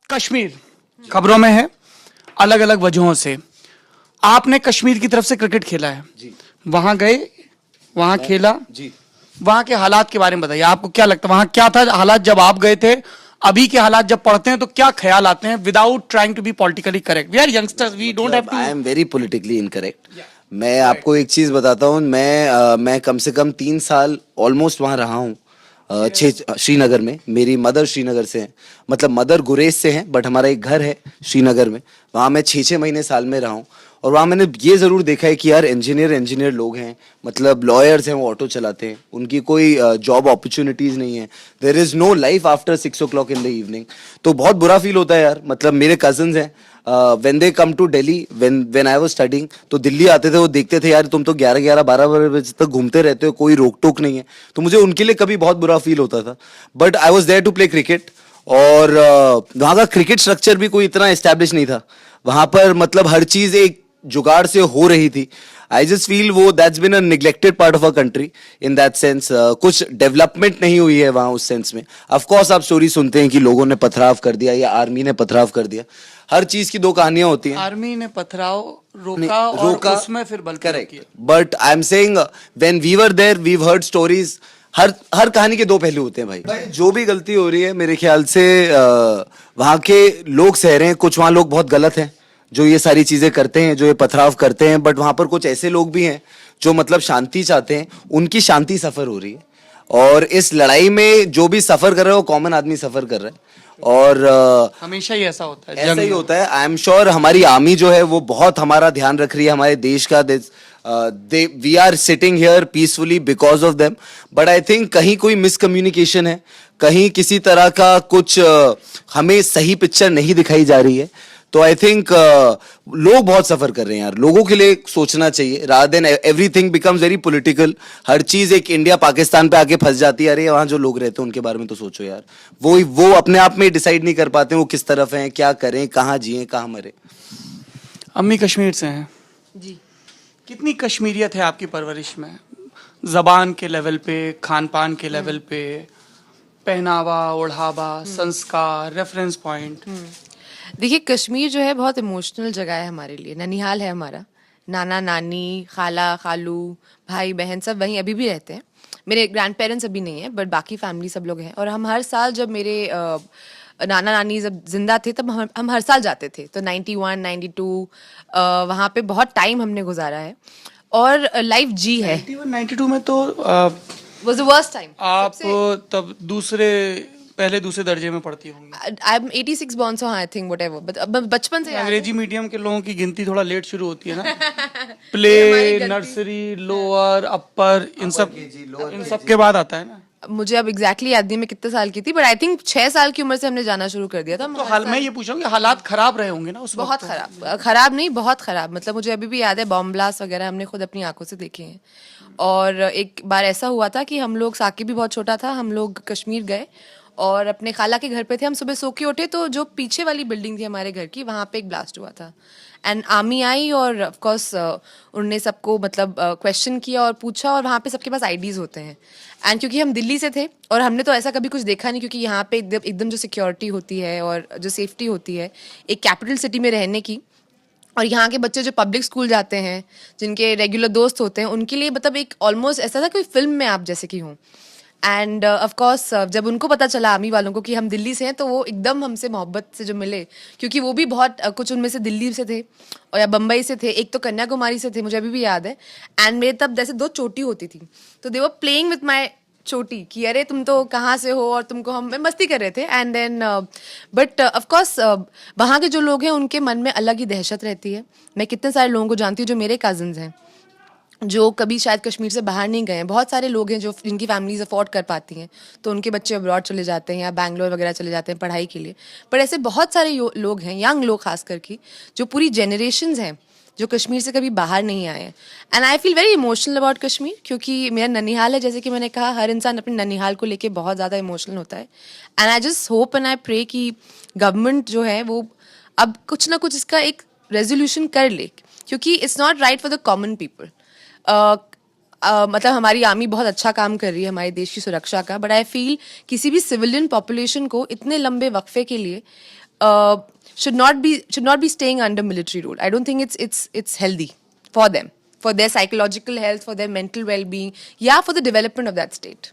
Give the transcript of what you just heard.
कश्मीर खबरों में है अलग अलग वजहों से। आपने कश्मीर की तरफ से क्रिकेट खेला है जी। वहां गए, वहां खेला जी। वहां के हालात के बारे में बताइए। आपको क्या लगता है वहां क्या था हालात जब आप गए थे, अभी के हालात जब पढ़ते हैं तो क्या ख्याल आते हैं? Without trying to be politically correct, we are youngsters, we don't have to. I am very politically incorrect. मैं आपको एक चीज बताता हूँ, मैं कम से कम 3 साल ऑलमोस्ट वहाँ रहा हूँ। श्रीनगर में। मेरी मदर श्रीनगर से है, मतलब मदर गुरेज से है, बट हमारा एक घर है श्रीनगर में। वहाँ मैं 6-6 महीने साल में रहा हूँ। और वहाँ मैंने ये ज़रूर देखा है कि यार इंजीनियर लोग हैं, मतलब लॉयर्स हैं, वो ऑटो चलाते हैं, उनकी कोई जॉब अपॉर्चुनिटीज़ नहीं है। There is no life after 6 o'clock in the evening. तो बहुत बुरा फील होता है यार। मतलब मेरे कजन्स हैं, when they come to Delhi, when I was studying, तो दिल्ली आते थे, वो देखते थे यार तुम तो 11-12 बजे तक घूमते रहते हो, कोई रोक टोक नहीं है। तो मुझे उनके लिए कभी बहुत बुरा फील होता था। But I was there to play cricket. और वहाँ का क्रिकेट स्ट्रक्चर भी कोई इतना एस्टेब्लिश नहीं था वहाँ पर। मतलब हर चीज़ एक जुगाड़ से हो रही थी। आई जस्ट फील वो that's bin a neglected part of a country in that sense. कुछ डेवलपमेंट नहीं हुई है वहाँ उस सेंस में। ऑफ कोर्स आप स्टोरी सुनते हैं कि लोगों ने पथराव कर दिया या आर्मी ने पथराव कर दिया। हर चीज की दो कहानियां होती हैं। आर्मी ने पथराव रोका उसमें फिर बल correct. But I am saying when we were there we heard stories. हर कहानी के दो पहलू होते हैं भाई। जो भी गलती हो रही है मेरे ख्याल से वहाँ के लोग सह रहे हैं। कुछ वहाँ लोग बहुत गलत हैं जो ये सारी चीजें करते हैं, जो ये पथराव करते हैं। बट वहां पर कुछ ऐसे लोग भी हैं जो मतलब शांति चाहते हैं, उनकी शांति सफर हो रही है। और इस लड़ाई में जो भी सफर कर रहा है वो कॉमन आदमी सफर कर रहा है। और हमेशा ही ऐसा होता है, ऐसा ही होता है। आई एम श्योर हमारी आर्मी जो है वो बहुत हमारा ध्यान रख रही है, हमारे देश का। We are sitting here peacefully because of them. But I think कहीं कोई मिसकम्युनिकेशन है, कहीं किसी तरह का कुछ हमें सही पिक्चर नहीं दिखाई जा रही है। तो आई थिंक लोग बहुत सफर कर रहे हैं यार। लोगों के लिए सोचना चाहिए rather than everything becomes very political. हर चीज एक इंडिया पाकिस्तान पे आके फंस जाती है। अरे वहां जो लोग रहते हैं उनके बारे में तो सोचो यार। वो अपने आप में डिसाइड नहीं कर पाते वो किस तरफ हैं, क्या करें, कहाँ जिए, कहाँ मरे। अम्मी कश्मीर से हैं जी। कितनी कश्मीरियत है आपकी परवरिश में? जबान के लेवल पे, खान पान के लेवल पे, पहनावा ओढ़ावा, संस्कार, रेफरेंस पॉइंट। देखिए, कश्मीर जो है बहुत इमोशनल जगह है हमारे लिए। ननिहाल है हमारा। नाना नानी, खाला खालू, भाई बहन सब वहीं अभी भी रहते हैं। मेरे ग्रैंड पेरेंट्स अभी नहीं है, बट बाकी फैमिली सब लोग हैं। और हम हर साल जब मेरे नाना नानी जब जिंदा थे तब हम हर साल जाते थे। तो 91, 92 वहाँ पे बहुत टाइम हमने गुजारा है और लाइफ जी है। 91-92 में तो वाज द वर्स्ट टाइम। आप तब पहले दूसरे दर्जे में पढ़ती होंगी। I am 86 born, so I think whatever. But बचपन से अंग्रेजी मीडियम के लोगों की गिनती थोड़ा लेट शुरू होती है ना। प्ले, नर्सरी, लोअर, अपर, इन सब के बाद आता है ना। मुझे अब एग्जैक्टली याद नहीं मैं कितने साल की थी, बट आई थिंक 6 साल की उम्र से हमने जाना शुरू कर दिया था। तो हाल मैं ये पूछ रहा हूँ कि हालात खराब रहे होंगे ना उस वक्त? बहुत खराब नहीं, बहुत खराब। मतलब मुझे अभी भी याद है बॉम्ब ब्लास्ट वगैरह हमने खुद अपनी आंखों से देखे हैं। और एक बार ऐसा हुआ था कि हम लोग, साकिब भी बहुत छोटा था, हम लोग कश्मीर गए और अपने खाला के घर पे थे। हम सुबह सो के उठे तो जो पीछे वाली बिल्डिंग थी हमारे घर की, वहाँ पे एक ब्लास्ट हुआ था। एंड आर्मी आई और ऑफ कोर्स उन्होंने सबको मतलब क्वेश्चन किया और पूछा। और वहाँ पे सबके पास आईडीज होते हैं। एंड क्योंकि हम दिल्ली से थे और हमने तो ऐसा कभी कुछ देखा नहीं, क्योंकि यहाँ पे एकदम जो सिक्योरिटी होती है और जो सेफ्टी होती है एक कैपिटल सिटी में रहने की, और यहाँ के बच्चे जो पब्लिक स्कूल जाते हैं, जिनके रेगुलर दोस्त होते हैं, उनके लिए मतलब एक ऑलमोस्ट ऐसा था कोई फिल्म में आप जैसे की हों। एंड ऑफ कोर्स जब उनको पता चला आर्मी वालों को कि हम दिल्ली से हैं, तो वो एकदम हमसे मोहब्बत से जो मिले, क्योंकि वो भी बहुत कुछ उनमें से दिल्ली से थे और या बम्बई से थे, एक तो कन्याकुमारी से थे, मुझे अभी भी याद है। एंड मेरे तब जैसे 2 चोटी होती थी, तो दे वर प्लेइंग विथ माई चोटी कि अरे तुम तो कहाँ से हो, और तुमको हम मस्ती कर रहे थे। And then but of course वहाँ के जो लोग हैं उनके मन में अलग ही दहशत रहती है। मैं कितने सारे लोगों को जानती हूँ जो मेरे कजन्स हैं, जो कभी शायद कश्मीर से बाहर नहीं गए हैं। बहुत सारे लोग हैं जो जिनकी फैमिलीज अफोर्ड कर पाती हैं, तो उनके बच्चे अब्रॉड चले जाते हैं या बैंगलोर वगैरह चले जाते हैं पढ़ाई के लिए। पर ऐसे बहुत सारे लोग हैं, यंग लोग खास करके, जो पूरी जनरेशन्स हैं जो कश्मीर से कभी बाहर नहीं आए हैं। And I feel very emotional about Kashmir, क्योंकि मेरा ननिहाल है। जैसे कि मैंने कहा, हर इंसान अपने ननिहाल को लेके बहुत ज़्यादा इमोशनल होता है। And I just hope and I pray कि गवर्नमेंट जो है वो अब कुछ ना कुछ इसका एक रेजोल्यूशन कर ले, क्योंकि it's not right for the common people. मतलब हमारी आर्मी बहुत अच्छा काम कर रही है हमारे देश की सुरक्षा का, बट आई फील किसी भी सिविलियन पॉपुलेशन को इतने लंबे वक्फे के लिए should not be staying under military rule. I don't think it's healthy for them, for their psychological health, for their mental well-being, yeah, for the development of that state.